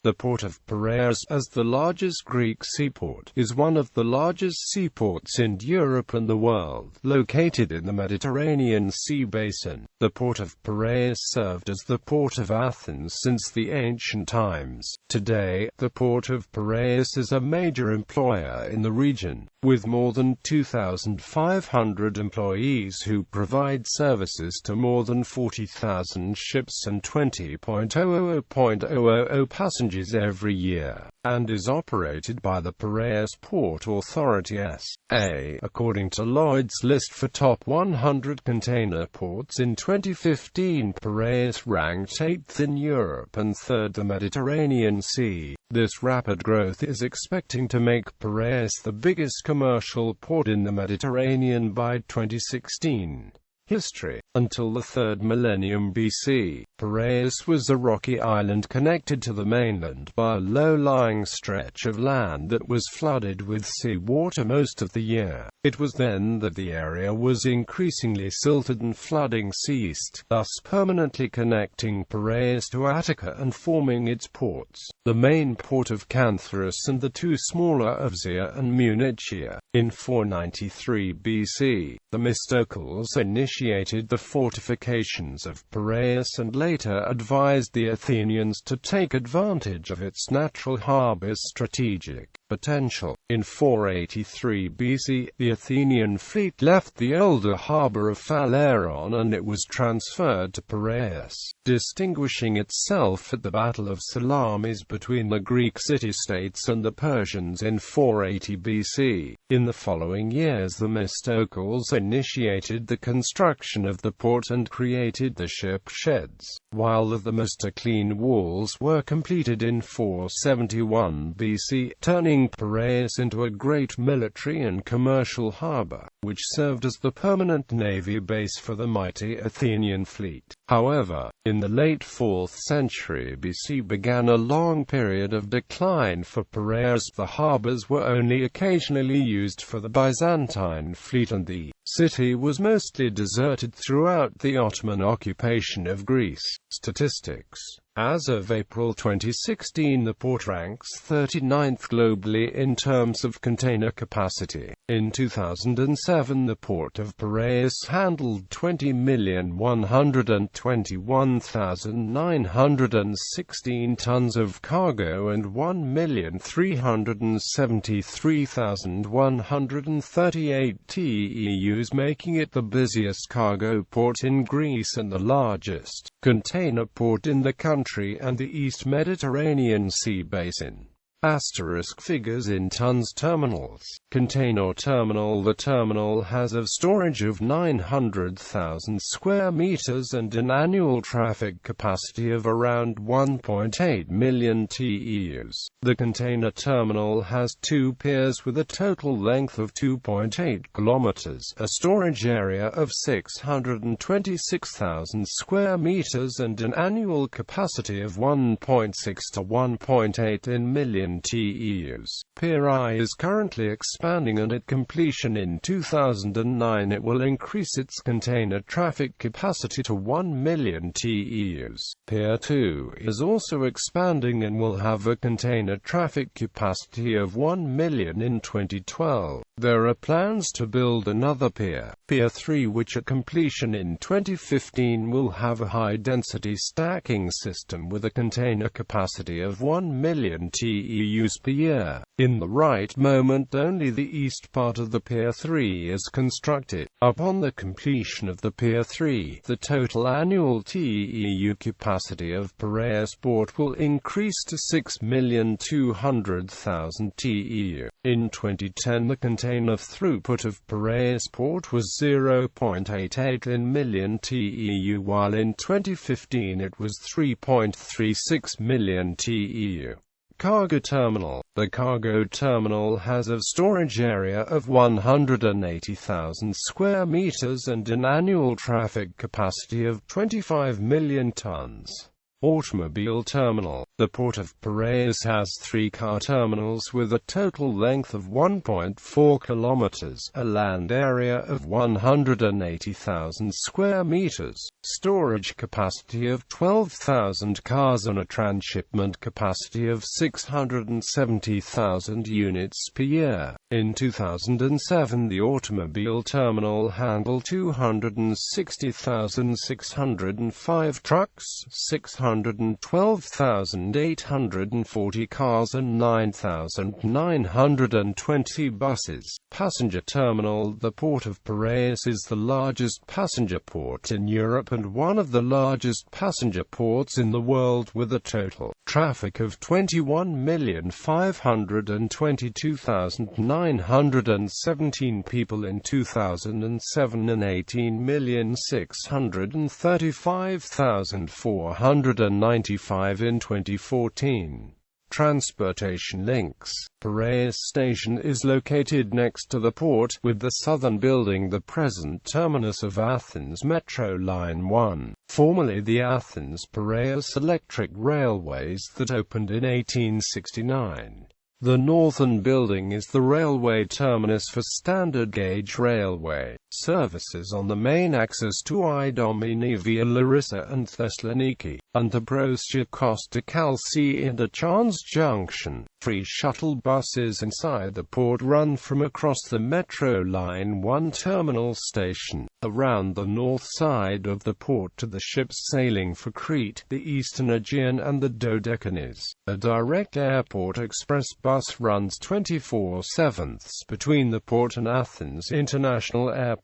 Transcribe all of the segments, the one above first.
The Port of Piraeus, as the largest Greek seaport, is one of the largest seaports in Europe and the world, located in the Mediterranean Sea basin. The Port of Piraeus served as the port of Athens since the ancient times. Today, the Port of Piraeus is a major employer in the region, with more than 2,500 employees who provide services to more than 40,000 ships and 20,000 passengers every year, and is operated by the Piraeus Port Authority S.A. According to Lloyd's list for top 100 container ports in 2015, Piraeus ranked 8th in Europe and 3rd the Mediterranean Sea. This rapid growth is expecting to make Piraeus the biggest commercial port in the Mediterranean by 2016. History. Until the 3rd millennium BC, Piraeus was a rocky island connected to the mainland by a low-lying stretch of land that was flooded with sea water most of the year. It was then that the area was increasingly silted and flooding ceased, thus permanently connecting Piraeus to Attica and forming its ports, the main port of Canthus and the two smaller of Zea and Munichia. In 493 BC, the Themistocles initiated the fortifications of Piraeus and later advised the Athenians to take advantage of its natural harbor's strategic potential. In 483 BC, the Athenian fleet left the older harbor of Phaleron and it was transferred to Piraeus, distinguishing itself at the Battle of Salamis between the Greek city-states and the Persians in 480 BC. In the following years, the Themistocles initiated the construction of the port and created the ship sheds, while the Themistoclean walls were completed in 471 BC, turning Piraeus into a great military and commercial harbor, which served as the permanent navy base for the mighty Athenian fleet. However, in the late 4th century BC began a long period of decline for Piraeus. The harbors were only occasionally used for the Byzantine fleet and the city was mostly deserted throughout the Ottoman occupation of Greece. Statistics. As of April 2016, the port ranks 39th globally in terms of container capacity. In 2007, the Port of Piraeus handled 20,121,916 tons of cargo and 1,373,138 TEUs, making it the busiest cargo port in Greece and the largest container port in the country and the East Mediterranean Sea basin. Asterisk figures in tons. Terminals. Container terminal. The terminal has a storage of 900,000 square meters and an annual traffic capacity of around 1.8 million TEUs. The container terminal has two piers with a total length of 2.8 kilometers, a storage area of 626,000 square meters and an annual capacity of 1.6 to 1.8 million TEUs. Pier I is currently expanding and at completion in 2009 it will increase its container traffic capacity to 1 million TEUs. Pier II is also expanding and will have a container traffic capacity of 1 million in 2012. There are plans to build another pier, Pier III, which at completion in 2015 will have a high-density stacking system with a container capacity of 1 million TEUs per year. In the right moment, only the east part of the Pier III is constructed. Upon the completion of the Pier III, the total annual TEU capacity of Piraeus Port will increase to 6,200,000 TEU. In 2010, the container throughput of Piraeus Port was 0.88 million TEU, while in 2015 it was 3.36 million TEU. Cargo terminal. The cargo terminal has a storage area of 180,000 square meters and an annual traffic capacity of 25 million tons. Automobile terminal. The Port of Piraeus has 3 car terminals with a total length of 1.4 kilometers, a land area of 180,000 square meters, storage capacity of 12,000 cars and a transshipment capacity of 670,000 units per year. In 2007, the automobile terminal handled 260,605 trucks, 612,840 cars and 9,920 buses. Passenger terminal. The Port of Piraeus is the largest passenger port in Europe and one of the largest passenger ports in the world, with a total traffic of 21,522,917 people in 2007 and 18,635,495 in 2014. Transportation links. Piraeus Station is located next to the port, with the southern building the present terminus of Athens Metro Line 1, formerly the Athens-Piraeus Electric Railways that opened in 1869. The northern building is the railway terminus for standard gauge railway services on the main axis to Idomeni via Larissa and Thessaloniki, and the Prosia Costa Chalci interchange junction. Free shuttle buses inside the port run from across the Metro Line 1 terminal station, around the north side of the port to the ships sailing for Crete, the Eastern Aegean and the Dodecanese. A direct airport express bus runs 24/7 between the port and Athens International Airport.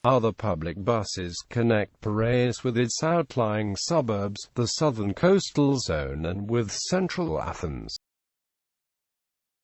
Other public buses connect Piraeus with its outlying suburbs, the southern coastal zone and with central Athens.